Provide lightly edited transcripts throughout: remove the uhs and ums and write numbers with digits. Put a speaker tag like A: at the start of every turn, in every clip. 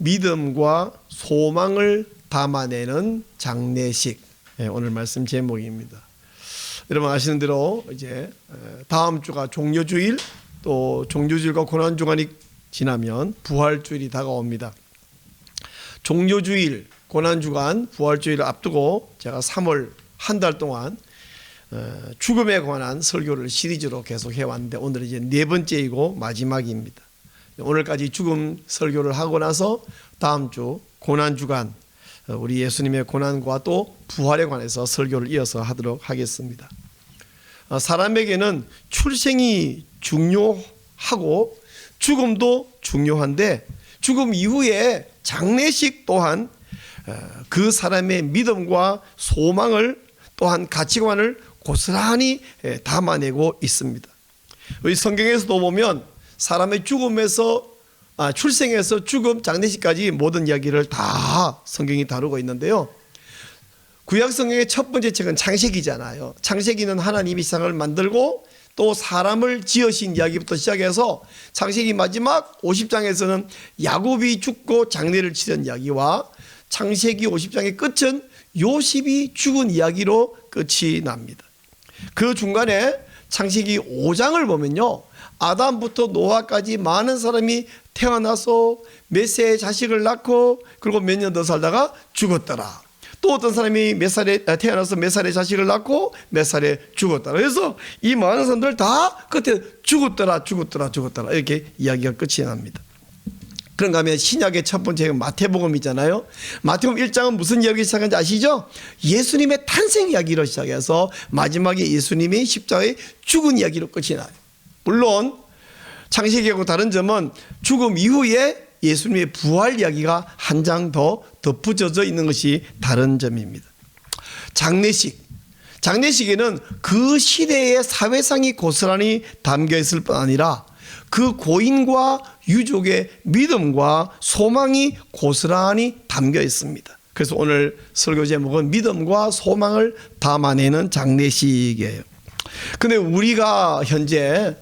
A: 믿음과 소망을 담아내는 장례식. 오늘 말씀 제목입니다. 여러분 아시는 대로 이제 다음 주가 종려주일, 또 종려주일과 고난주간이 지나면 부활주일이 다가옵니다. 종려주일, 고난주간, 부활주일을 앞두고 제가 3월 한 달 동안 죽음에 관한 설교를 시리즈로 계속 해왔는데 오늘 이제 네 번째이고 마지막입니다. 오늘까지 죽음 설교를 하고 나서 다음 주 고난주간, 우리 예수님의 고난과 또 부활에 관해서 설교를 이어서 하도록 하겠습니다. 사람에게는 출생이 중요하고 죽음도 중요한데 죽음 이후에 장례식 또한 그 사람의 믿음과 소망을 또한 가치관을 고스란히 담아내고 있습니다. 우리 성경에서도 보면 사람의 죽음에서 출생에서 죽음, 장례식까지 모든 이야기를 다 성경이 다루고 있는데요. 구약 성경의 첫 번째 책은 창세기잖아요. 창세기는 하나님이 세상을 만들고 또 사람을 지으신 이야기부터 시작해서 창세기 마지막 50장에서는 야곱이 죽고 장례를 치른 이야기와 창세기 50장의 끝은 요셉이 죽은 이야기로 끝이 납니다. 그 중간에 창세기 5장을 보면요, 아담부터 노아까지 많은 사람이 태어나서 몇 세의 자식을 낳고 그리고 몇 년 더 살다가 죽었더라. 또 어떤 사람이 몇 살에 태어나서 몇 살의 자식을 낳고 몇 살에 죽었더라. 그래서 이 많은 사람들 다 끝에 죽었더라 이렇게 이야기가 끝이 납니다. 그런가 하면 신약의 첫 번째가 마태복음이잖아요. 마태복음 1장은 무슨 이야기 시작하는지 아시죠? 예수님의 탄생 이야기로 시작해서 마지막에 예수님이 십자가에 죽은 이야기로 끝이 나요. 물론 창세기하고 다른 점은 죽음 이후에 예수님의 부활 이야기가 한 장 더 덧붙여져 있는 것이 다른 점입니다. 장례식에는 그 시대의 사회상이 고스란히 담겨 있을 뿐 아니라 그 고인과 유족의 믿음과 소망이 고스란히 담겨 있습니다. 그래서 오늘 설교 제목은 믿음과 소망을 담아내는 장례식이에요. 근데 우리가 현재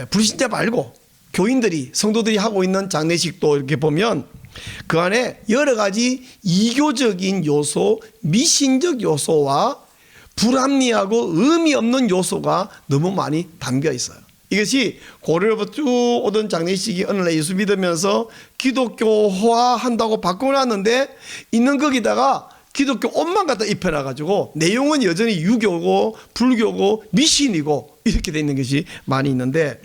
A: 불신자 말고 교인들이, 성도들이 하고 있는 장례식도 이렇게 보면 그 안에 여러 가지 이교적인 요소, 미신적 요소와 불합리하고 의미 없는 요소가 너무 많이 담겨 있어요. 이것이 고려부터 쭉 오던 장례식이 어느 날 예수 믿으면서 기독교화 한다고 바꿔놨는데 있는 거기다가 기독교 옷만 갖다 입혀놔가지고 내용은 여전히 유교고 불교고 미신이고 이렇게 돼 있는 것이 많이 있는데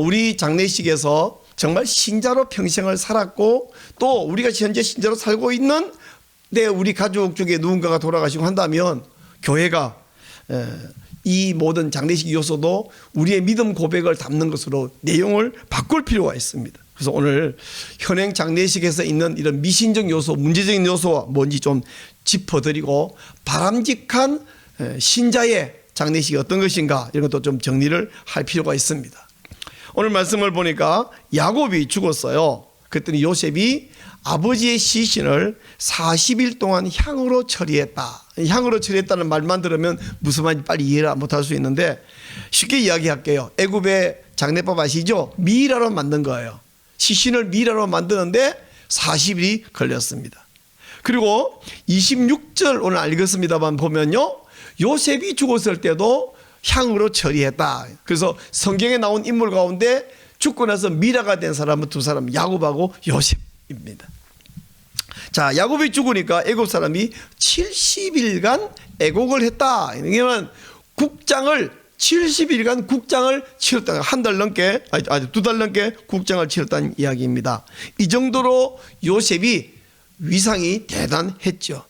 A: 우리 장례식에서 정말 신자로 평생을 살았고 또 우리가 현재 신자로 살고 있는 우리 가족 중에 누군가가 돌아가시고 한다면 교회가 이 모든 장례식 요소도 우리의 믿음 고백을 담는 것으로 내용을 바꿀 필요가 있습니다. 그래서 오늘 현행 장례식에서 있는 이런 미신적 요소, 문제적인 요소가 뭔지 좀 짚어드리고 바람직한 신자의 장례식이 어떤 것인가 이런 것도 좀 정리를 할 필요가 있습니다. 오늘 말씀을 보니까 야곱이 죽었어요. 그랬더니 요셉이 아버지의 시신을 40일 동안 향으로 처리했다. 향으로 처리했다는 말만 들으면 무슨 말인지 빨리 이해를 못할 수 있는데 쉽게 이야기할게요. 애굽의 장례법 아시죠? 미라로 만든 거예요. 시신을 미라로 만드는데 40일이 걸렸습니다. 그리고 26절 오늘 읽었습니다만 보면요, 요셉이 죽었을 때도 향으로 처리했다. 그래서 성경에 나온 인물 가운데 죽고 나서 미라가 된 사람은 두 사람, 야곱하고 요셉입니다. 자, 야곱이 죽으니까 애굽 사람이 70일간 애곡을 했다. 왜냐하면 70일간 국장을 치렀다. 한 달 넘게, 아니 2달 넘게 국장을 치렀다는 이야기입니다. 이 정도로 요셉이 위상이 대단했죠.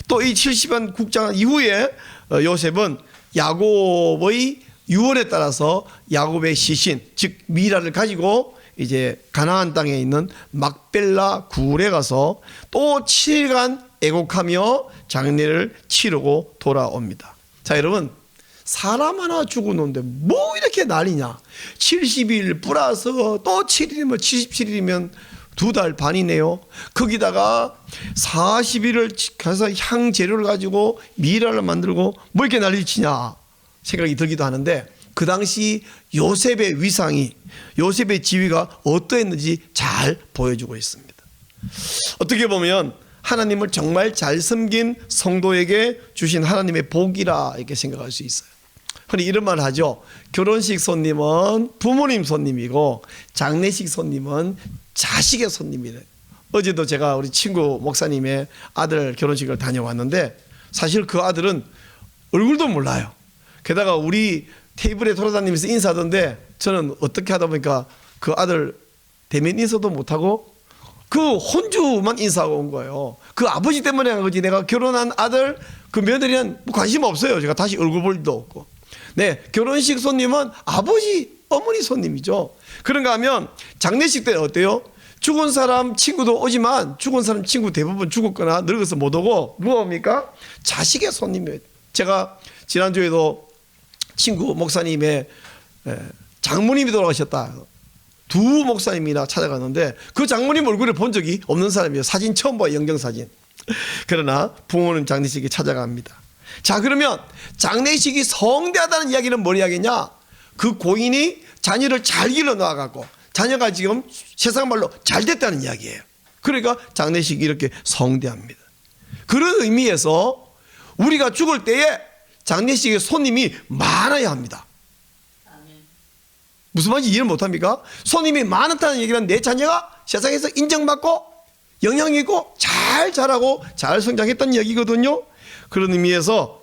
A: 또 이 70일 국장 이후에 요셉은 야곱의 유언에 따라서 야곱의 시신, 즉 미라를 가지고 이제 가나안 땅에 있는 막벨라 굴에 가서 또 7일간 애곡하며 장례를 치르고 돌아옵니다. 자, 여러분, 사람 하나 죽었는데 뭐 이렇게 난리냐? 70일 플러스 또 7일이면 77일이면 2달 반이네요. 거기다가 40일을 가서 향 재료를 가지고 미라를 만들고 뭐 이렇게 난리치냐 생각이 들기도 하는데 그 당시 요셉의 위상이, 요셉의 지위가 어떠했는지 잘 보여주고 있습니다. 어떻게 보면 하나님을 정말 잘 섬긴 성도에게 주신 하나님의 복이라 이렇게 생각할 수 있어요. 흔히 이런 말 하죠. 결혼식 손님은 부모님 손님이고 장례식 손님은 자식의 손님이래. 어제도 제가 우리 친구 목사님의 아들 결혼식을 다녀왔는데 사실 그 아들은 얼굴도 몰라요. 게다가 우리 테이블에 돌아다니면서 인사하던데 저는 어떻게 하다 보니까 그 아들 대면 인사도 못하고 그 혼주만 인사하고 온 거예요. 그 아버지 때문에 한 거지. 내가 결혼한 아들 그 며느리는 관심 없어요. 제가 다시 얼굴 볼 일도 없고. 네, 결혼식 손님은 아버지, 어머니 손님이죠. 그런가 하면 장례식 때는 어때요? 죽은 사람 친구도 오지만 죽은 사람 친구 대부분 죽었거나 늙어서 못 오고 무엇입니까? 자식의 손님이에요. 제가 지난주에도 친구 목사님의 장모님이 돌아가셨다. 두 목사님이나 찾아갔는데 그 장모님 얼굴을 본 적이 없는 사람이에요. 사진 처음 봐요. 영정사진. 그러나 부모님 장례식에 찾아갑니다. 자, 그러면 장례식이 성대하다는 이야기는 뭘 이야기냐? 그 고인이 자녀를 잘 길러놔갖고 자녀가 지금 세상 말로 잘 됐다는 이야기예요. 그러니까 장례식이 이렇게 성대합니다. 그런 의미에서 우리가 죽을 때에 장례식에 손님이 많아야 합니다. 무슨 말인지 이해를 못합니까? 손님이 많다는 얘기는 내 자녀가 세상에서 인정받고 영향 있고 잘 자라고 잘 성장했다는 얘기거든요. 그런 의미에서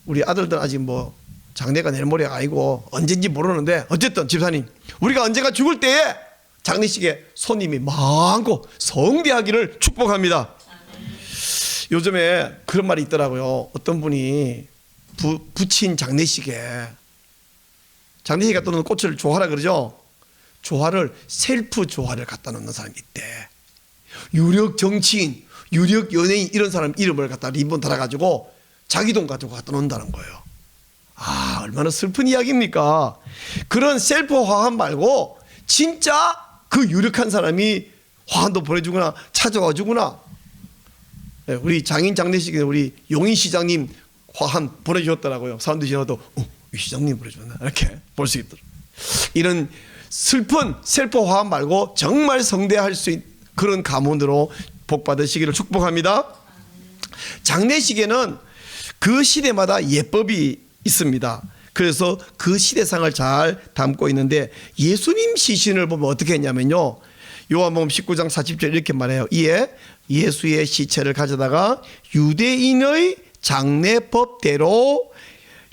A: 우리 아들들 아직 뭐 장래가 내일 모레가 아니고 언젠지 모르는데 어쨌든 집사님, 우리가 언제가 죽을 때에 장례식에 손님이 많고 성대하기를 축복합니다. 요즘에 그런 말이 있더라고요. 어떤 분이 부친 장례식에 갔다 놓는 꽃을 조화라 그러죠. 조화를 셀프 조화를 갖다 놓는 사람이 있대. 유력 정치인, 유력 연예인 이런 사람 이름을 갖다 리본 달아가지고 자기 돈 가지고 갖다 놓는다는 거예요. 아, 얼마나 슬픈 이야기입니까? 그런 셀프 화환 말고 진짜 그 유력한 사람이 화환도 보내주거나 찾아와 주거나. 우리 장인 장례식에 우리 용인 시장님 화환 보내주셨더라고요. 사람들이 지나도 이 시장님 보내줬나 이렇게 볼 수 있도록. 이런 슬픈 셀프 화환 말고 정말 성대할 수 있는 그런 가문으로 복 받으시기를 축복합니다. 장례식에는 그 시대마다 예법이 있습니다. 그래서 그 시대상을 잘 담고 있는데 예수님 시신을 보면 어떻게 했냐면요. 요한복음 19장 40절 이렇게 말해요. 이에 예수의 시체를 가져다가 유대인의 장례법대로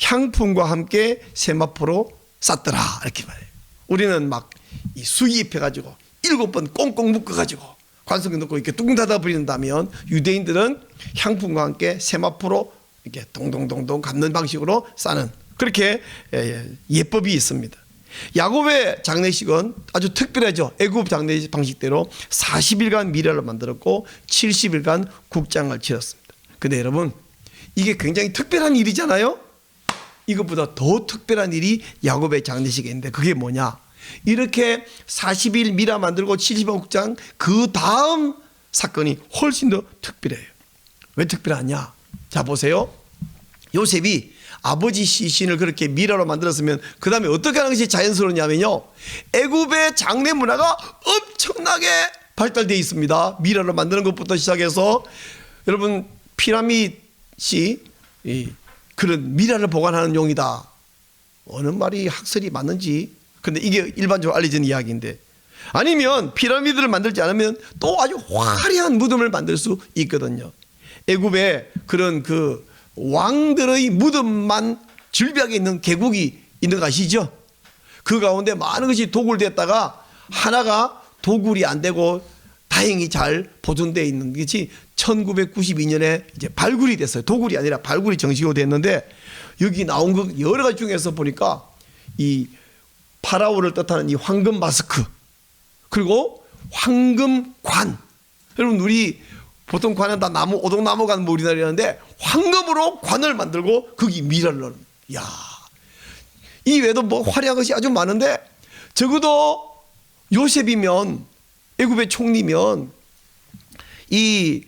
A: 향품과 함께 세마포로 쌌더라 이렇게 말해요. 우리는 막 이 수입해가지고 7번 꽁꽁 묶어가지고 관성에 넣고 이렇게 뚱 닫아 버린다면 유대인들은 향품과 함께 세마포로 이렇게 동동동동 감는 방식으로 싸는 그렇게 예법이 있습니다. 야곱의 장례식은 아주 특별하죠. 애굽 장례식 방식대로 40일간 미라를 만들었고 70일간 국장을 치렀습니다. 근데 여러분 이게 굉장히 특별한 일이잖아요. 이것보다 더 특별한 일이 야곱의 장례식에 있는데 그게 뭐냐? 이렇게 40일 미라 만들고 70일 국장 그 다음 사건이 훨씬 더 특별해요. 왜 특별하냐? 자 보세요. 요셉이 아버지 시신을 그렇게 미라로 만들었으면 그 다음에 어떻게 하는 것이 자연스러우냐면요. 애굽의 장례 문화가 엄청나게 발달되어 있습니다. 미라로 만드는 것부터 시작해서 여러분 피라밋이 그런 미라를 보관하는 용이다. 어느 말이 학설이 맞는지. 근데 이게 일반적으로 알려진 이야기인데 아니면 피라미드를 만들지 않으면 또 아주 화려한 무덤을 만들 수 있거든요. 애굽에 그런 그 왕들의 무덤만 질비하게 있는 계곡이 있는 거 아시죠? 그 가운데 많은 것이 도굴됐다가 하나가 도굴이 안 되고 다행히 잘 보존되어 있는 것이 1992년에 이제 발굴이 됐어요. 도굴이 아니라 발굴이 정식으로 됐는데 여기 나온 것 여러 가지 중에서 보니까 이 파라오를 뜻하는 이 황금 마스크 그리고 황금관. 여러분 우리 보통 관은 다 나무 오동나무가 뭐 우리나라인데 황금으로 관을 만들고 거기 미라를 넣는. 야, 이 외에도 뭐 화려한 것이 아주 많은데 적어도 요셉이면 애굽의 총리면 이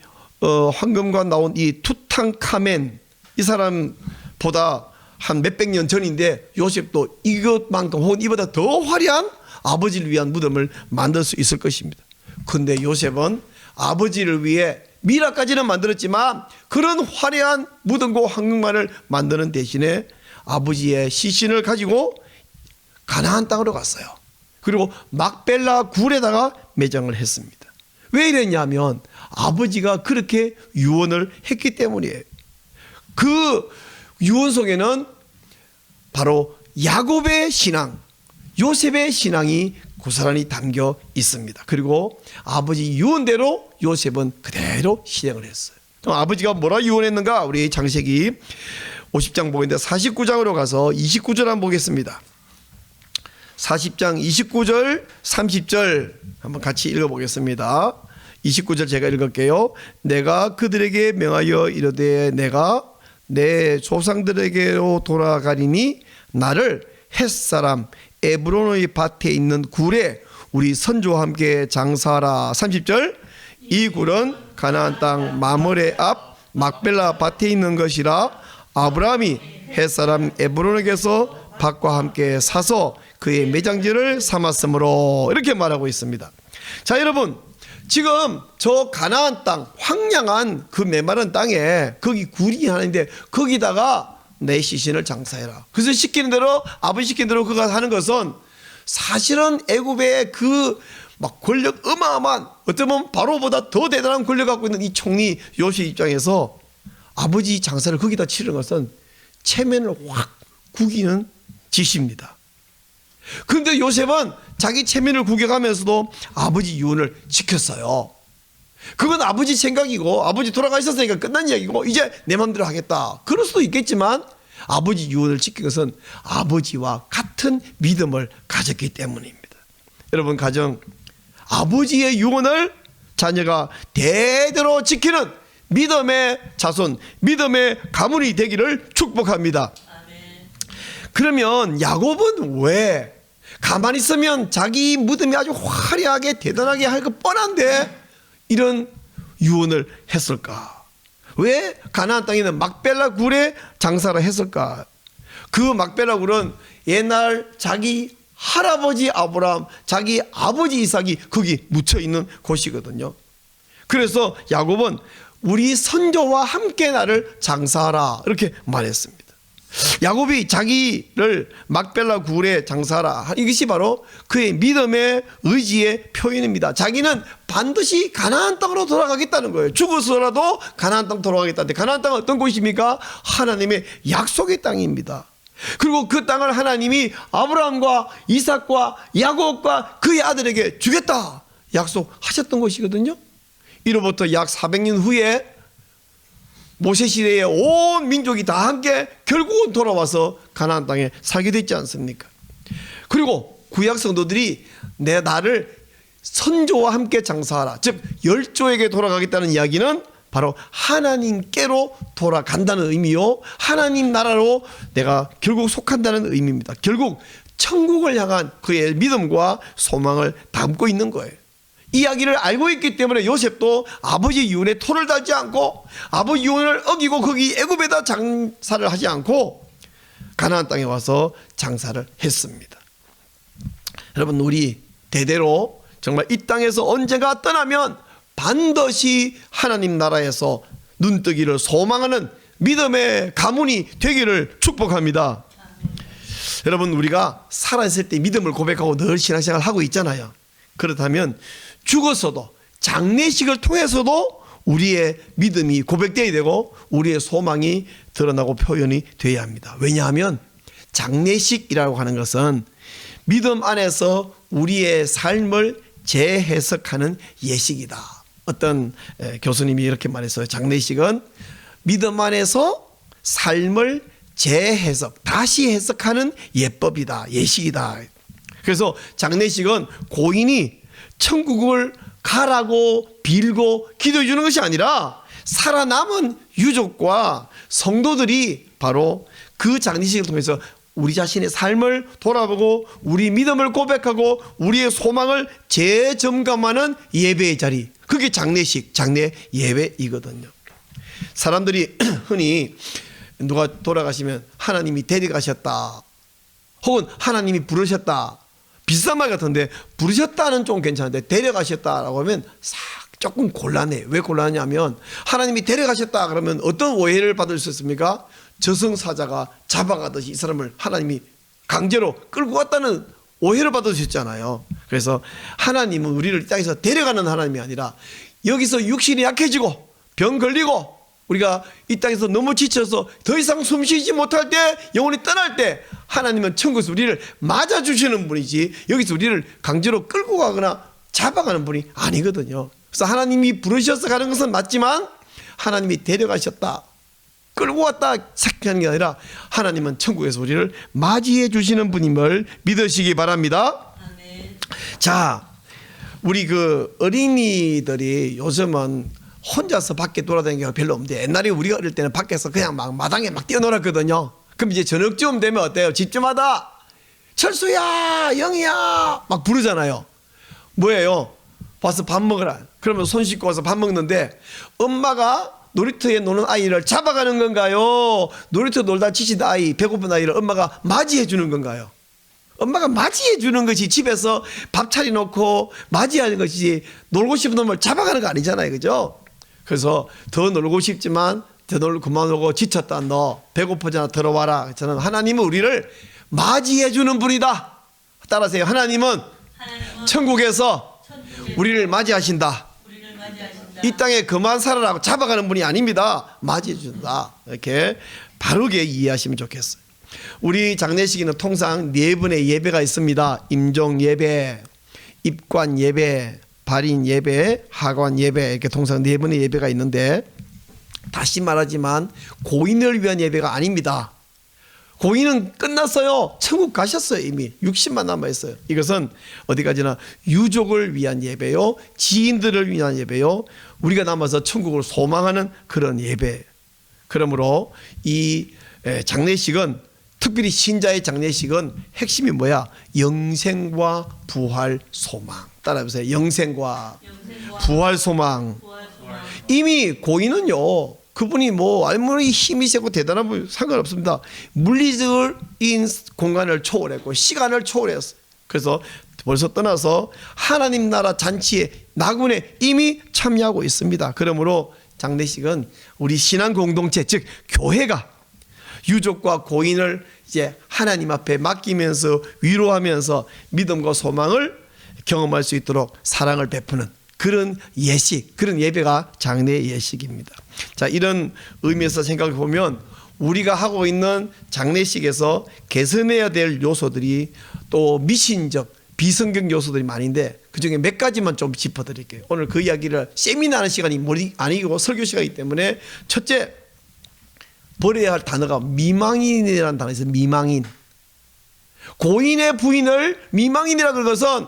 A: 황금관 나온 이 투탕카멘 이 사람보다 한 몇백 년 전인데 요셉도 이것만큼 혹은 이보다 더 화려한 아버지를 위한 무덤을 만들 수 있을 것입니다. 그런데 요셉은 아버지를 위해 미라까지는 만들었지만 그런 화려한 무덤과 황금관을 만드는 대신에 아버지의 시신을 가지고 가나안 땅으로 갔어요. 그리고 막벨라 굴에다가 매장을 했습니다. 왜 이랬냐면 아버지가 그렇게 유언을 했기 때문이에요. 그 유언 속에는 바로 야곱의 신앙, 요셉의 신앙이 고스란히 담겨 있습니다. 그리고 아버지 유언대로 요셉은 그대로 실행을 했어요. 그럼 아버지가 뭐라 유언했는가? 우리 창세기 50장 보겠는데 49장으로 가서 29절 한번 보겠습니다. 40장 29절 30절 한번 같이 읽어보겠습니다. 29절 제가 읽을게요. 내가 그들에게 명하여 이르되 내가 내 조상들에게로 돌아가리니 나를 햇사람 에브론의 밭에 있는 굴에 우리 선조와 함께 장사하라. 30절 이 굴은 가나안 땅 마므레 앞 막벨라 밭에 있는 것이라 아브라함이 햇사람 에브론에게서 밭과 함께 사서 그의 매장지를 삼았으므로 이렇게 말하고 있습니다. 자, 여러분 지금 저 가나안 땅 황량한 그 메마른 땅에 거기 굴이 하나인데 거기다가 내 시신을 장사해라. 그래서 시키는 대로 아버지 시키는 대로 그가 하는 것은 사실은 애굽의 그 막 권력 어마어마한 어쩌면 바로보다 더 대단한 권력 갖고 있는 이 총리 요셉 입장에서 아버지 장사를 거기다 치르는 것은 체면을 확 구기는 짓입니다. 그런데 요셉은 자기 체면을 구겨가면서도 아버지 유언을 지켰어요. 그건 아버지 생각이고 아버지 돌아가셨으니까 끝난 이야기고 이제 내 마음대로 하겠다. 그럴 수도 있겠지만 아버지 유언을 지킨 것은 아버지와 같은 믿음을 가졌기 때문입니다. 여러분 가정 아버지의 유언을 자녀가 대대로 지키는 믿음의 자손, 믿음의 가문이 되기를 축복합니다. 그러면 야곱은 왜 가만히 있으면 자기 무덤이 아주 화려하게 대단하게 할 것 뻔한데 이런 유언을 했을까? 왜 가나안 땅에 있는 막벨라 굴에 장사를 했을까? 그 막벨라 굴은 옛날 자기 할아버지 아브라함, 자기 아버지 이삭이 거기 묻혀 있는 곳이거든요. 그래서 야곱은 우리 선조와 함께 나를 장사하라 이렇게 말했습니다. 야곱이 자기를 막벨라 굴에 장사하라 이것이 바로 그의 믿음의 의지의 표현입니다. 자기는 반드시 가나안 땅으로 돌아가겠다는 거예요. 죽어서라도 가나안 땅 돌아가겠다는데 가나안 땅은 어떤 곳입니까? 하나님의 약속의 땅입니다. 그리고 그 땅을 하나님이 아브라함과 이삭과 야곱과 그의 아들에게 주겠다 약속하셨던 것이거든요. 이로부터 약 400년 후에 모세 시대에 온 민족이 다 함께 결국은 돌아와서 가나안 땅에 살게 됐지 않습니까? 그리고 구약 성도들이 나를 선조와 함께 장사하라, 즉 열조에게 돌아가겠다는 이야기는 바로 하나님께로 돌아간다는 의미요, 하나님 나라로 내가 결국 속한다는 의미입니다. 결국 천국을 향한 그의 믿음과 소망을 담고 있는 거예요. 이야기를 알고 있기 때문에 요셉도 아버지 유언에 토를 달지 않고 아버지 유언을 어기고 거기 애굽에다 장사를 하지 않고 가나안 땅에 와서 장사를 했습니다. 여러분 우리 대대로 정말 이 땅에서 언젠가 떠나면 반드시 하나님 나라에서 눈뜨기를 소망하는 믿음의 가문이 되기를 축복합니다. 여러분 우리가 살아있을 때 믿음을 고백하고 늘 신앙생활을 하고 있잖아요. 그렇다면 죽어서도 장례식을 통해서도 우리의 믿음이 고백되어야 되고 우리의 소망이 드러나고 표현이 되어야 합니다. 왜냐하면 장례식이라고 하는 것은 믿음 안에서 우리의 삶을 재해석하는 예식이다. 어떤 교수님이 이렇게 말했어요. 장례식은 믿음 안에서 삶을 재해석, 다시 해석하는 예법이다, 예식이다. 그래서 장례식은 고인이 천국을 가라고 빌고 기도해 주는 것이 아니라 살아남은 유족과 성도들이 바로 그 장례식을 통해서 우리 자신의 삶을 돌아보고 우리 믿음을 고백하고 우리의 소망을 재점검하는 예배의 자리, 그게 장례식, 장례 예배이거든요. 사람들이 흔히 누가 돌아가시면 하나님이 데려가셨다, 혹은 하나님이 부르셨다, 비슷한 말 같은데 부르셨다는 좀 괜찮은데 데려가셨다라고 하면 싹 조금 곤란해. 왜 곤란하냐면 하나님이 데려가셨다 그러면 어떤 오해를 받을 수 있습니까? 저승사자가 잡아가듯이 이 사람을 하나님이 강제로 끌고 갔다는 오해를 받을 수 있잖아요. 그래서 하나님은 우리를 이 땅에서 데려가는 하나님이 아니라 여기서 육신이 약해지고 병 걸리고 우리가 이 땅에서 너무 지쳐서 더 이상 숨쉬지 못할 때, 영혼이 떠날 때 하나님은 천국에서 우리를 맞아주시는 분이지 여기서 우리를 강제로 끌고 가거나 잡아가는 분이 아니거든요. 그래서 하나님이 부르셔서 가는 것은 맞지만 하나님이 데려가셨다, 끌고 왔다 생각하는 게 아니라 하나님은 천국에서 우리를 맞이해 주시는 분임을 믿으시기 바랍니다.
B: 아멘.
A: 자, 우리 그 어린이들이 요즘은 혼자서 밖에 돌아다니는 게 별로 없는데 옛날에 우리가 어릴 때는 밖에서 그냥 막 마당에 막 뛰어놀았거든요. 그럼 이제 저녁쯤 되면 어때요? 집집마다 철수야, 영희야 막 부르잖아요. 뭐예요? 와서 밥 먹으라. 그러면 손 씻고 와서 밥 먹는데 엄마가 놀이터에 노는 아이를 잡아가는 건가요? 놀이터 놀다 지친 아이, 배고픈 아이를 엄마가 맞이해 주는 건가요? 엄마가 맞이해 주는 것이 집에서 밥 차려놓고 맞이하는 것이지 놀고 싶은 놈을 잡아가는 거 아니잖아요. 그죠? 그래서 더 놀고 싶지만 더 놀고 그만 놀고 지쳤다, 너 배고프잖아, 들어와라. 저는 하나님은 우리를 맞이해 주는 분이다. 따라하세요. 하나님은 천국에서 우리를 맞이하신다.
B: 우리를 맞이하신다.
A: 이 땅에 그만 살아라고 잡아가는 분이 아닙니다. 맞이해 준다. 이렇게 바르게 이해하시면 좋겠어요. 우리 장례식에는 통상 4번의 예배가 있습니다. 임종 예배, 입관 예배, 발인 예배, 하관 예배, 이렇게 통상 4번의 예배가 있는데, 다시 말하지만 고인을 위한 예배가 아닙니다. 고인은 끝났어요. 천국 가셨어요. 이미 60만 남아있어요. 이것은 어디까지나 유족을 위한 예배요, 지인들을 위한 예배요, 우리가 남아서 천국을 소망하는 그런 예배. 그러므로 이 장례식은, 특별히 신자의 장례식은 핵심이 뭐야? 영생과 부활 소망. 따라해보세요. 영생과 부활 소망. 이미 고인은요, 그분이 뭐 아무리 힘이 세고 대단한 분 상관없습니다. 물리적인 공간을 초월했고 시간을 초월했어요. 그래서 벌써 떠나서 하나님 나라 잔치에 나군에 이미 참여하고 있습니다. 그러므로 장례식은 우리 신앙 공동체, 즉 교회가 유족과 고인을 이제 하나님 앞에 맡기면서 위로하면서 믿음과 소망을 경험할 수 있도록 사랑을 베푸는 그런 예식, 그런 예배가 장례 예식입니다. 자, 이런 의미에서 생각해 보면 우리가 하고 있는 장례식에서 개선해야 될 요소들이 또 미신적, 비성경 요소들이 많은데 그중에 몇 가지만 좀 짚어드릴게요. 오늘 그 이야기를 세미나하는 시간이 아니고 설교 시간이기 때문에, 첫째, 버려야 할 단어가 미망인이라는 단어가 있어요. 미망인. 고인의 부인을 미망인이라고 하는 것은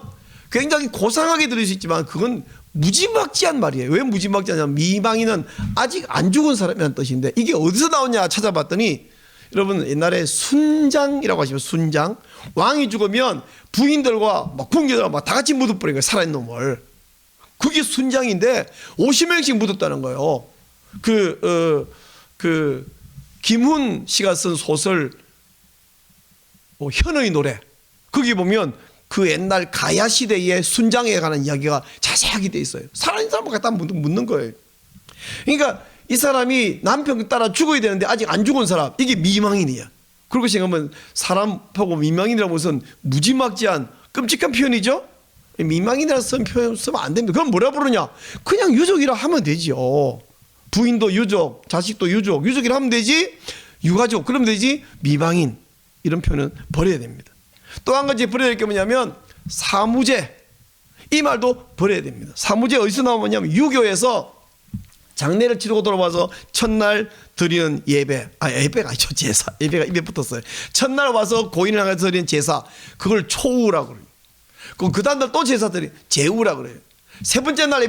A: 굉장히 고상하게 들을 수 있지만 그건 무지막지한 말이에요. 왜 무지막지하냐면 미망인은 아직 안 죽은 사람이라는 뜻인데 이게 어디서 나오냐 찾아봤더니, 여러분 옛날에 순장이라고 하시면 순장, 왕이 죽으면 부인들과 막 궁녀들과 막 다 같이 묻어버린 거예요. 살아있는 놈을. 그게 순장인데 50명씩 묻었다는 거예요. 김훈 씨가 쓴 소설 현의 노래, 거기 보면 그 옛날 가야 시대의 순장에 관한 이야기가 자세하게 돼 있어요. 살아있는 사람을 갖다 묻는 거예요. 그러니까 이 사람이 남편 따라 죽어야 되는데 아직 안 죽은 사람, 이게 미망인이야. 그렇게 생각하면 사람 보고 미망인이라고 무슨 무지막지한 끔찍한 표현이죠. 미망인이라는 표현 쓰면 안 됩니다. 그럼 뭐라 부르냐? 그냥 유족이라 하면 되죠. 부인도 유족, 자식도 유족, 유족이라 하면 되지. 유가족 그러면 되지. 미망인 이런 표현은 버려야 됩니다. 또 한 가지 버려야 될 게 뭐냐면 사무제, 이 말도 버려야 됩니다. 사무제 어디서 나오냐면 유교에서 장례를 치르고 돌아와서 첫날 드리는 예배, 예배가 아니죠, 제사. 예배가 입에 붙었어요. 첫날 와서 고인을 향해서 드리는 제사, 그걸 초우라고 그래요. 그 다음날 또 제사 드리는 제우라고 그래요. 세 번째 날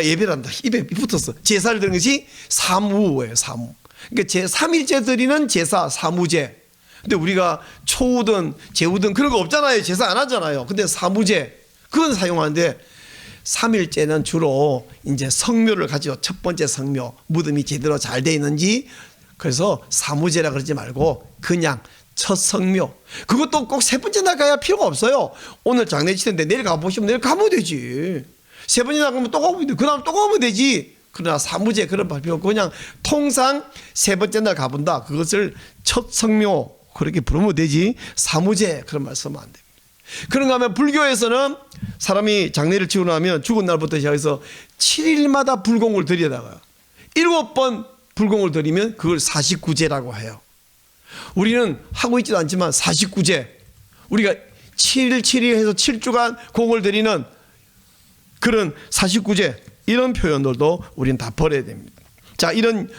A: 예배란다. 입에 붙었어. 제사를 드리는 것이 사무예요, 사무. 그러니까 제3일째 드리는 제사, 사무제. 근데 우리가 초우든 제우든 그런 거 없잖아요. 제사 안 하잖아요. 근데 사무제, 그건 사용하는데 3일째는 주로 이제 성묘를 가지고 첫 번째 성묘, 무덤이 제대로 잘 돼 있는지 그래서 사무제라 그러지 말고 그냥 첫 성묘. 그것도 꼭 세 번째 날 가야 필요가 없어요. 오늘 장례치는데 내일 가보시면 내일 가면 되지. 세 번째 날 가면 또 가면 돼. 그 다음 또 가면 되지. 그러나 사무제 그런 발표 그냥 통상 세 번째 날 가본다. 그것을 첫 성묘 그렇게 부르면 되지. 사무제 그런 말 쓰면 안 됩니다. 그런가 하면 불교에서는 사람이 장례를 치고 나면 죽은 날부터 시작해서 7일마다 불공을 들여다가 7번 불공을 들이면 그걸 49제라고 해요. 우리는 하고 있지도 않지만 49제, 우리가 7일 7일 해서 7주간 공을 들이는 그런 49제 이런 표현들도 우리는 다 버려야 됩니다. 자, 이런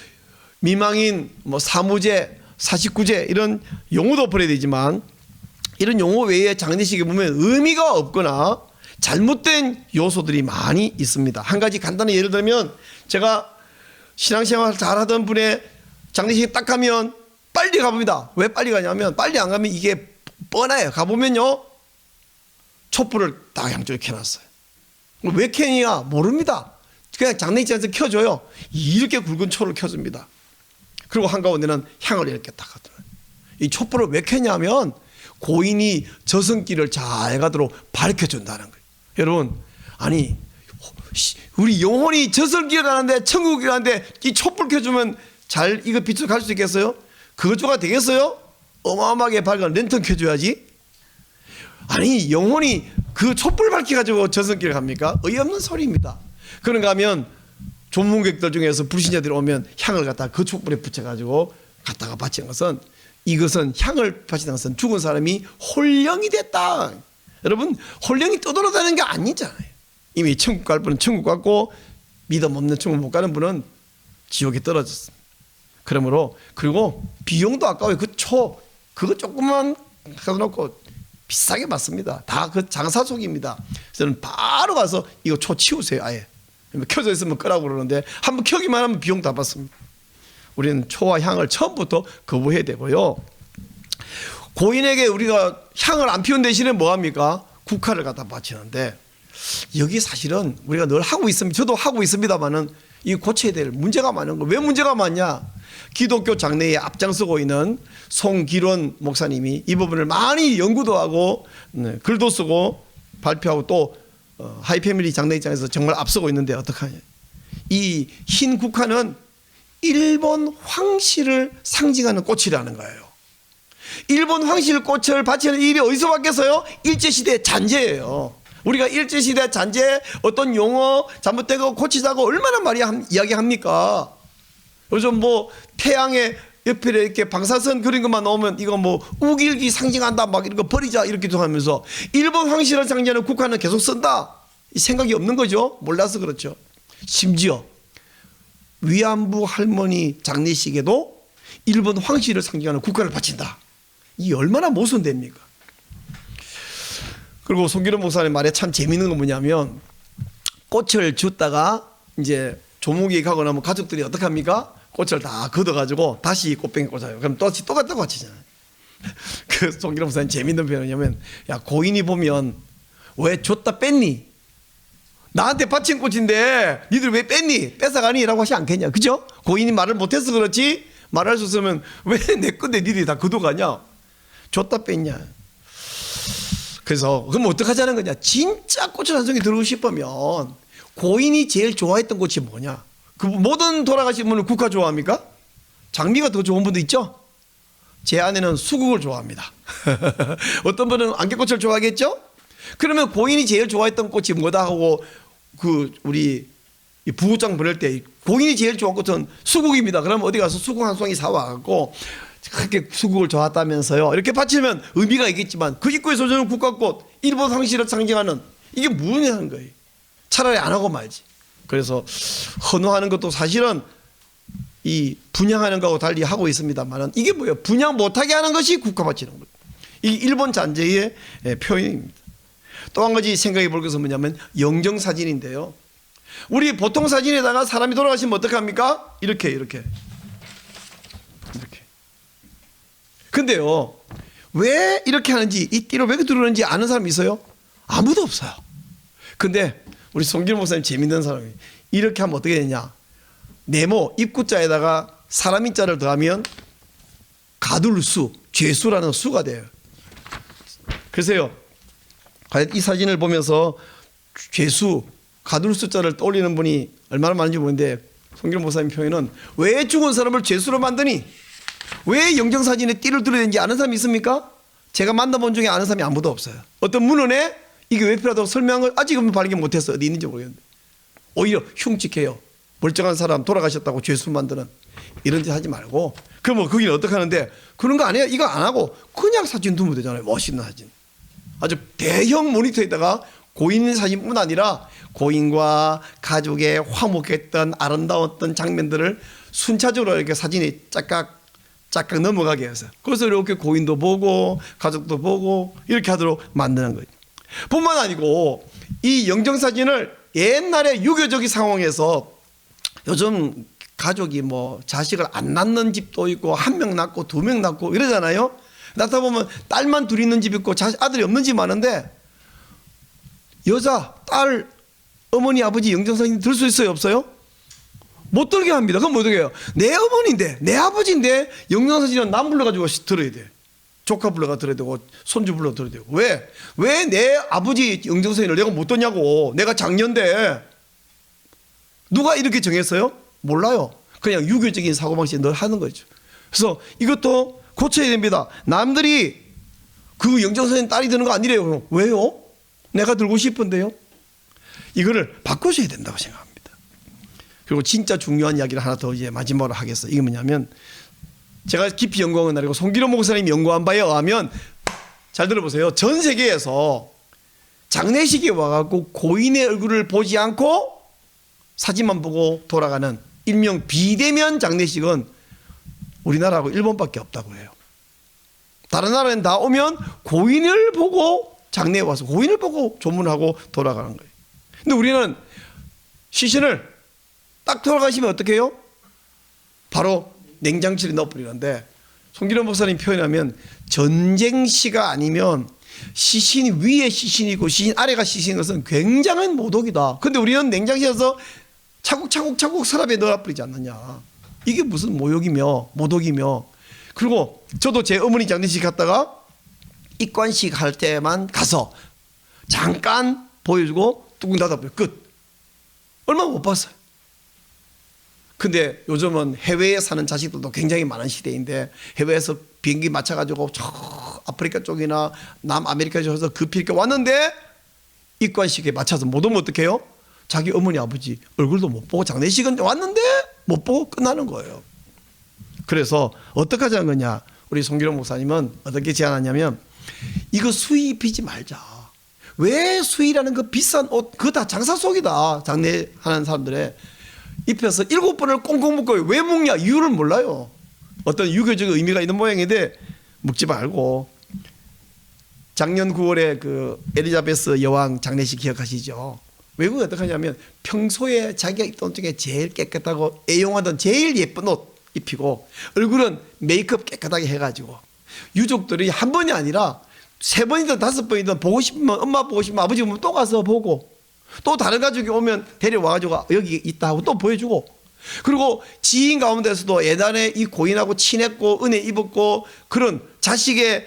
A: 미망인 뭐 사무제, 49제 이런 용어도 버려야 되지만 이런 용어 외에 장례식에 보면 의미가 없거나 잘못된 요소들이 많이 있습니다. 한 가지 간단한 예를 들면 제가 신앙생활 잘하던 분의 장례식에 딱 가면 빨리 가봅니다. 왜 빨리 가냐면 빨리 안 가면 이게 뻔해요. 가보면요 촛불을 다 양쪽에 켜놨어요. 왜 켜냐 모릅니다. 그냥 장례식장에서 켜줘요. 이렇게 굵은 초를 켜줍니다. 그리고 한가운데는 향을 이렇게 딱 하더라고요. 이 촛불을 왜 켜냐면 고인이 저승길을 잘 가도록 밝혀준다는 거예요. 여러분, 아니 우리 영혼이 저승길 가는데 천국에 가는데 이 촛불 켜주면 잘 이거 빛을 갈 수 있겠어요? 그거조가 되겠어요? 어마어마하게 밝은 랜턴 켜줘야지. 아니 영혼이 그 촛불 밝혀가지고 저승길 갑니까? 어이없는 소리입니다. 그런가 하면 조문객들 중에서 불신자들이 오면 향을 갖다가 그 촛불에 붙여가지고 갖다가 바치는 것은 이것은 향을 바치는 것은 죽은 사람이 홀령이 됐다. 여러분 홀령이 떠돌아다니는 게 아니잖아요. 이미 천국 갈 분은 천국 갔고 믿음 없는 천국 못 가는 분은 지옥에 떨어졌습니다. 그러므로 그리고 비용도 아까워요. 그 초 그거 조금만 가져놓고 비싸게 받습니다. 다 그 장사 속입니다. 저는 바로 가서 이거 초 치우세요. 아예 켜져 있으면 끄라고 그러는데 한번 켜기만 하면 비용 다 받습니다. 우리는 초와 향을 처음부터 거부해야 되고요. 고인에게 우리가 향을 안 피운 대신에 뭐합니까? 국화를 갖다 바치는데 여기 사실은 우리가 늘 하고 있습니다. 저도 하고 있습니다만은 이 고쳐야 될 문제가 많은 거. 왜 문제가 많냐? 기독교 장례에 앞장서고 있는 송기론 목사님이 이 부분을 많이 연구도 하고 글도 쓰고 발표하고 또 하이패밀리 장례장에서 정말 앞서고 있는데 어떡하냐? 이 흰 국화는 일본 황실을 상징하는 꽃이라는 거예요. 일본 황실 꽃을 바치는 일이 어디서 받겠어요? 일제시대 잔재예요. 우리가 일제시대 잔재 어떤 용어 잘못되고 고치자고 얼마나 많이 이야기합니까? 요즘 뭐 태양의 옆에 이렇게 방사선 그린 것만 나오면 이거 뭐 우길기 상징한다 막 이런 거 버리자 이렇게 하면서 일본 황실을 상징하는 국화는 계속 쓴다. 이 생각이 없는 거죠. 몰라서 그렇죠. 심지어 위안부 할머니 장례식에도 일본 황실을 상징하는 국화를 바친다. 이 얼마나 모순됩니까? 그리고 송기론 목사님 말에 참 재미있는 건 뭐냐면 꽃을 줬다가 이제 조목이 가고 나면 가족들이 어떻게 합니까? 꽃을 다 걷어가지고 다시 꽃병에 꽂아요. 그럼 또 갖다 바치잖아요. 그 송기론 목사님 재미있는 표현이냐면 야 고인이 보면 왜 줬다 뺐니? 나한테 바친 꽃인데 니들 왜 뺐니? 뺏어가니? 라고 하지 않겠냐. 그죠? 고인이 말을 못해서 그렇지 말할 수 있으면 왜 내 건데 니들이 다 걷어가냐? 줬다 뺐냐. 그래서 그럼 어떡하자는 거냐. 진짜 꽃을 한 송이 들고 싶으면 고인이 제일 좋아했던 꽃이 뭐냐. 그 모든 돌아가신 분은 국화 좋아합니까? 장미가 더 좋은 분도 있죠. 제 아내는 수국을 좋아합니다. 어떤 분은 안개꽃을 좋아하겠죠. 그러면 고인이 제일 좋아했던 꽃이 뭐다 하고 그 우리 부부장 보낼 때 고인이 제일 좋아한 꽃은 수국입니다. 그러면 어디 가서 수국 한 송이 사와갖고 그렇게 수국을 좋아했다면서요. 이렇게 바치면 의미가 있겠지만 그 입구에서 저는 국화꽃 일본 황실을 상징하는 이게 뭐냐는 거예요. 차라리 안 하고 말지. 그래서 헌화하는 것도 사실은 이 분양하는 거하고 달리 하고 있습니다만 이게 뭐예요? 분양 못하게 하는 것이 국화 바치는 거예요. 이 일본 잔재의 표현입니다. 또 한 가지 생각해 볼 것은 뭐냐면 영정사진인데요. 우리 보통 사진에다가 사람이 돌아가시면 어떻게 합니까? 이렇게 근데요 왜 이렇게 하는지 이 띠를 왜 두르는지 아는 사람이 있어요? 아무도 없어요. 근데 우리 송기론 목사님 재밌는 사람이 이렇게 하면 어떻게 되냐. 네모 입구자에다가 사람인 자를 더하면 가둘수, 죄수라는 수가 돼요. 그래서요, 이 사진을 보면서 죄수, 가둘수 자를 떠올리는 분이 얼마나 많은지 모르는데 송기룡 목사님 표현은 왜 죽은 사람을 죄수로 만드니? 왜 영정사진에 띠를 들어야 되는지 아는 사람이 있습니까? 제가 만나본 중에 아는 사람이 아무도 없어요. 어떤 문헌에 이게 왜 필요하다고 설명한 걸 아직은 발견 못했어. 어디 있는지 모르겠는데 오히려 흉측해요. 멀쩡한 사람 돌아가셨다고 죄수 만드는 이런 짓 하지 말고. 그럼 거기는 어떻게 하는데 그런 거 아니에요. 이거 안 하고 그냥 사진 두면 되잖아요. 멋있는 사진. 아주 대형 모니터에다가 고인 사진뿐 아니라 고인과 가족의 화목했던 아름다웠던 장면들을 순차적으로 이렇게 사진이 짝각 넘어가게 해서 그래서 이렇게 고인도 보고 가족도 보고 이렇게 하도록 만드는 거예요. 뿐만 아니고 이 영정사진을 옛날에 유교적인 상황에서 요즘 가족이 뭐 자식을 안 낳는 집도 있고 한 명 낳고 두 명 낳고 이러잖아요. 낳다 보면 딸만 둘 있는 집 있고 아들이 없는 집 많은데 여자, 딸, 어머니, 아버지 영정사진 들 수 있어요? 없어요? 못 들게 합니다. 그럼 어떻게 해요? 내 어머니인데 내 아버지인데 영정사진은 남 불러가지고 들어야 돼. 조카 불러가 들어야 되고 손주 불러 들어야 되고. 왜 내 아버지 영정사진을 내가 못 듣냐고. 내가 장녀인데. 누가 이렇게 정했어요? 몰라요. 그냥 유교적인 사고방식에 늘 하는 거죠. 그래서 이것도 고쳐야 됩니다. 남들이 그 영정사진 딸이 드는 거 아니래요. 왜요? 내가 들고 싶은데요. 이거를 바꾸셔야 된다고 생각합니다. 그리고 진짜 중요한 이야기를 하나 더 이제 마지막으로 하겠어요. 이게 뭐냐면 제가 깊이 연구한 건 아니고 송기룡 목사님이 연구한 바에 의하면 잘 들어보세요. 전 세계에서 장례식에 와갖고 고인의 얼굴을 보지 않고 사진만 보고 돌아가는 일명 비대면 장례식은 우리나라하고 일본밖에 없다고 해요. 다른 나라는 다 오면 고인을 보고 장례에 와서 고인을 보고 조문하고 돌아가는 거예요. 근데 우리는 시신을 딱 돌아가시면 어떻게 해요? 바로 냉장실에 넣어버리는데 송기룡 목사님 표현하면 전쟁시가 아니면 시신 위에 시신이고 시신 아래가 시신인 것은 굉장한 모독이다. 근데 우리는 냉장실에서 차곡차곡 서랍에 넣어버리지 않느냐. 이게 무슨 모욕이며 모독이며. 그리고 저도 제 어머니 장례식 갔다가 입관식 할 때만 가서 잠깐 보여주고 뚜껑 닫아버려. 끝. 얼마 못 봤어요. 근데 요즘은 해외에 사는 자식들도 굉장히 많은 시대인데 해외에서 비행기 맞춰가지고 저 아프리카 쪽이나 남아메리카 쪽에서 급히 이렇게 왔는데 입관식에 맞춰서 못 오면 어떡해요? 자기 어머니 아버지 얼굴도 못 보고 장례식은 왔는데 못 보고 끝나는 거예요. 그래서 어떻게 하자는 거냐. 우리 송기룡 목사님은 어떻게 제안하냐면 이거 수의 입히지 말자. 왜 수의라는 그 비싼 옷 그거 다 장사 속이다. 장례하는 사람들의 입혀서 7번을 꽁꽁 묶고 왜 묶냐 이유를 몰라요. 어떤 유교적 의미가 있는 모양인데 묶지 말고. 작년 9월에 그 엘리자베스 여왕 장례식 기억하시죠? 외국은 어떻게 하냐면 평소에 자기가 입던 옷 중에 제일 깨끗하고 애용하던 제일 예쁜 옷 입히고 얼굴은 메이크업 깨끗하게 해가지고 유족들이 한 번이 아니라 3번이든 5번이든 보고 싶으면 엄마 보고 싶으면 아버지 보면 또 가서 보고 또 다른 가족이 오면 데려와가지고 여기 있다 하고 또 보여주고. 그리고 지인 가운데서도 예단에 이 고인하고 친했고 은혜 입었고 그런 자식의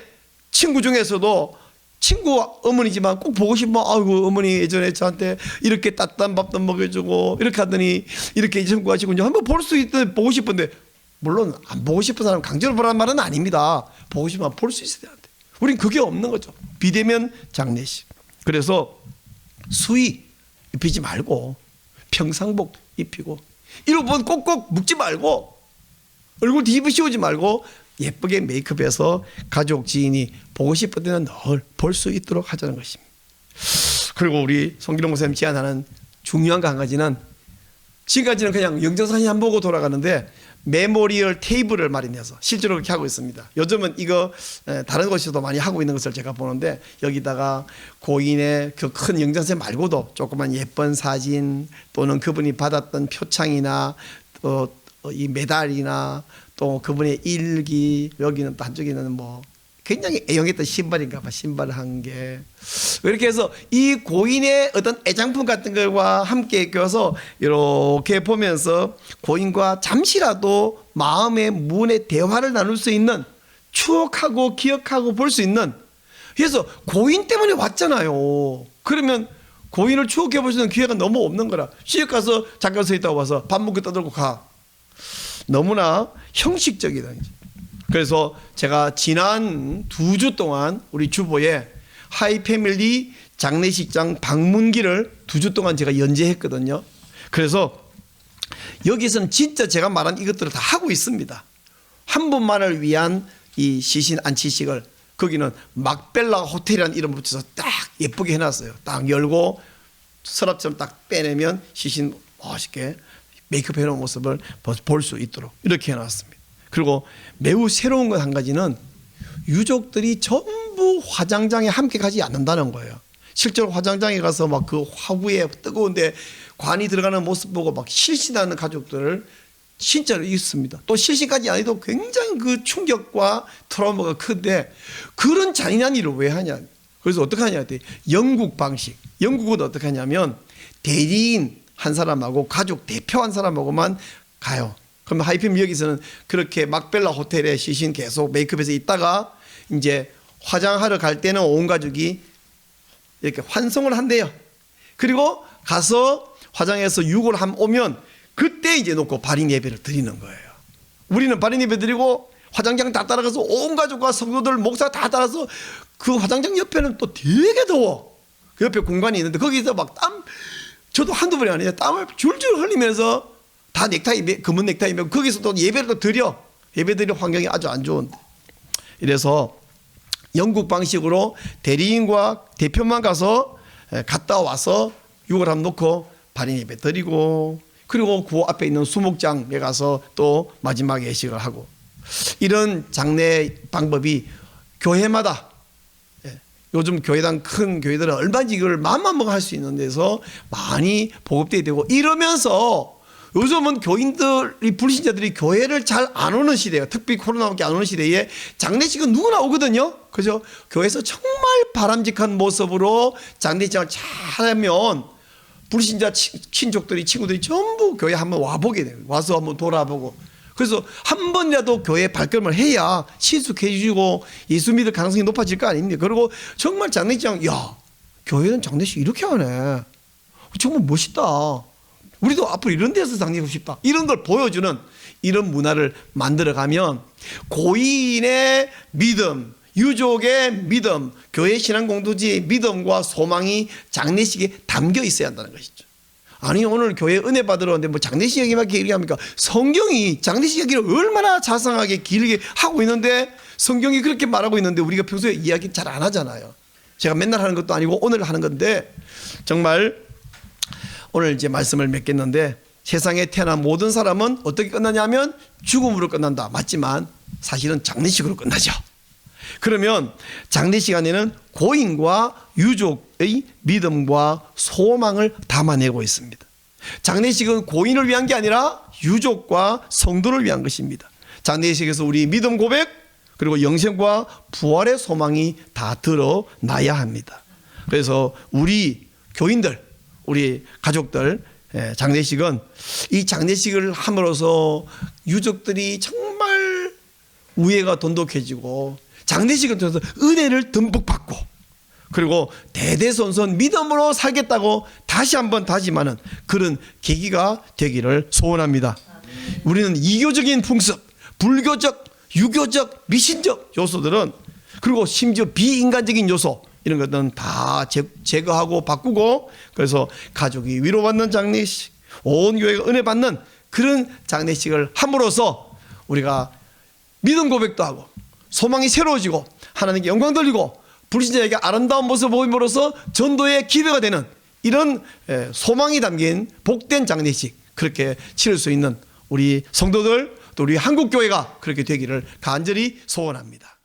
A: 친구 중에서도 친구 어머니지만 꼭 보고 싶으면 아이고 어머니 예전에 저한테 이렇게 따뜻한 밥도 먹여주고 이렇게 하더니 이렇게 친구 하시군요. 한번 볼 수 있든 보고 싶은데 물론 안 보고 싶은 사람 강제로 보라는 말은 아닙니다. 보고 싶으면 볼 수 있어야 돼. 우린 그게 없는 거죠. 비대면 장례식. 그래서 수의 입히지 말고 평상복 입히고 7번 꼭꼭 묶지 말고 얼굴 뒤집어 씌우지 말고 예쁘게 메이크업해서 가족 지인이 보고 싶을 때는 늘 볼 수 있도록 하자는 것입니다. 그리고 우리 송기룡 목사님 제안하는 중요한 거 한 가지는 지금까지는 그냥 영정사진 안 보고 돌아가는데 메모리얼 테이블을 마련해서 실제로 그렇게 하고 있습니다. 요즘은 이거 다른 곳에서도 많이 하고 있는 것을 제가 보는데 여기다가 고인의 그 큰 영정사진 말고도 조그만 예쁜 사진 또는 그분이 받았던 표창이나 또 이 메달이나 또 그분의 일기 여기는 또 한쪽에는 뭐 굉장히 애용했던 신발인가 봐. 신발을 한 게. 이렇게 해서 이 고인의 어떤 애장품 같은 것과 함께 껴서 이렇게 보면서 고인과 잠시라도 마음의 문의 대화를 나눌 수 있는, 추억하고 기억하고 볼 수 있는. 그래서 고인 때문에 왔잖아요. 그러면 고인을 추억해 볼 수 있는 기회가 너무 없는 거라. 시집 가서 잠깐 서 있다고 와서 밥 먹고 떠들고 가. 너무나 형식적이다. 그래서 제가 지난 2주 동안 우리 주보에 하이패밀리 장례식장 방문기를 2주 동안 제가 연재했거든요. 그래서 여기서는 진짜 제가 말한 이것들을 다 하고 있습니다. 한 분만을 위한 이 시신 안치식을 거기는 막벨라 호텔이라는 이름 붙여서 딱 예쁘게 해놨어요. 딱 열고 서랍처럼 딱 빼내면 시신 멋있게 메이크업 해놓은 모습을 볼 수 있도록 이렇게 해놨습니다. 그리고 매우 새로운 것 한 가지는 유족들이 전부 화장장에 함께 가지 않는다는 거예요. 실제로 화장장에 가서 막 그 화구에 뜨거운데 관이 들어가는 모습 보고 막 실신하는 가족들을 진짜로 있습니다. 또 실신까지 아니도 굉장히 그 충격과 트라우마가 큰데 그런 잔인한 일을 왜 하냐. 그래서 어떻게 하냐. 영국 방식. 영국은 어떻게 하냐면 대리인 한 사람하고 가족 대표 한 사람하고만 가요. 그럼 하이패밀리 여기서는 그렇게 막벨라 호텔에 시신 계속 메이크업해서 있다가 이제 화장하러 갈 때는 온 가족이 이렇게 환송을 한대요. 그리고 가서 화장해서 유골 한 오면 그때 이제 놓고 발인 예배를 드리는 거예요. 우리는 발인 예배 드리고 화장장 다 따라가서 온 가족과 성도들 목사 다 따라서 그 화장장 옆에는 또 되게 더워. 그 옆에 공간이 있는데 거기서 막 저도 한두 번이 아니에요. 땀을 줄줄 흘리면서 다 넥타이, 검은 넥타이 메고 거기서 또 예배를 또 드려. 예배 드릴 환경이 아주 안 좋은데. 이래서 영국 방식으로 대리인과 대표만 가서 갔다 와서 유골 한번 놓고 발인 예배 드리고 그리고 그 앞에 있는 수목장에 가서 또 마지막 예식을 하고 이런 장례 방법이 교회마다 요즘 교회당 큰 교회들은 얼마든지 이걸 마음만 먹어 할 수 있는 데서 많이 보급되게 되고 이러면서 요즘은 교인들이 불신자들이 교회를 잘 안 오는 시대예요. 특히 코로나밖에 안 오는 시대에 장례식은 누구나 오거든요. 그죠? 교회에서 정말 바람직한 모습으로 장례식을 잘하면 불신자 친족들이 친구들이 전부 교회 한번 와보게 돼요. 와서 한번 돌아보고 그래서 한 번이라도 교회에 발걸음을 해야 친숙해지고 예수 믿을 가능성이 높아질 거 아닙니까? 그리고 정말 장례식장 야 교회는 장례식 이렇게 하네. 정말 멋있다. 우리도 앞으로 이런 데서 장례하고 싶다. 이런 걸 보여주는 이런 문화를 만들어가면 고인의 믿음, 유족의 믿음, 교회 신앙 공동체의 믿음과 소망이 장례식에 담겨 있어야 한다는 것이죠. 아니 오늘 교회 은혜 받으러 오는데 뭐 장례식 얘기만 길게 합니까? 성경이 장례식 얘기를 얼마나 자상하게 길게 하고 있는데 성경이 그렇게 말하고 있는데 우리가 평소에 이야기 잘 안 하잖아요. 제가 맨날 하는 것도 아니고 오늘 하는 건데 정말 오늘 이제 말씀을 맺겠는데 세상에 태어난 모든 사람은 어떻게 끝나냐면 죽음으로 끝난다. 맞지만 사실은 장례식으로 끝나죠. 그러면 장례식 안에는 고인과 유족의 믿음과 소망을 담아내고 있습니다. 장례식은 고인을 위한 게 아니라 유족과 성도를 위한 것입니다. 장례식에서 우리 믿음 고백 그리고 영생과 부활의 소망이 다 드러나야 합니다. 그래서 우리 교인들 우리 가족들 장례식은 이 장례식을 함으로써 유족들이 정말 우애가 돈독해지고 장례식을 통해서 은혜를 듬뿍 받고 그리고 대대손손 믿음으로 살겠다고 다시 한번 다짐하는 그런 계기가 되기를 소원합니다. 우리는 이교적인 풍습, 불교적, 유교적, 미신적 요소들은 그리고 심지어 비인간적인 요소 이런 것들은 다 제거하고 바꾸고 그래서 가족이 위로받는 장례식, 온 교회가 은혜 받는 그런 장례식을 함으로써 우리가 믿음 고백도 하고 소망이 새로워지고 하나님께 영광 돌리고 불신자에게 아름다운 모습을 보임으로써 전도의 기회가 되는 이런 소망이 담긴 복된 장례식 그렇게 치를 수 있는 우리 성도들 또 우리 한국교회가 그렇게 되기를 간절히 소원합니다.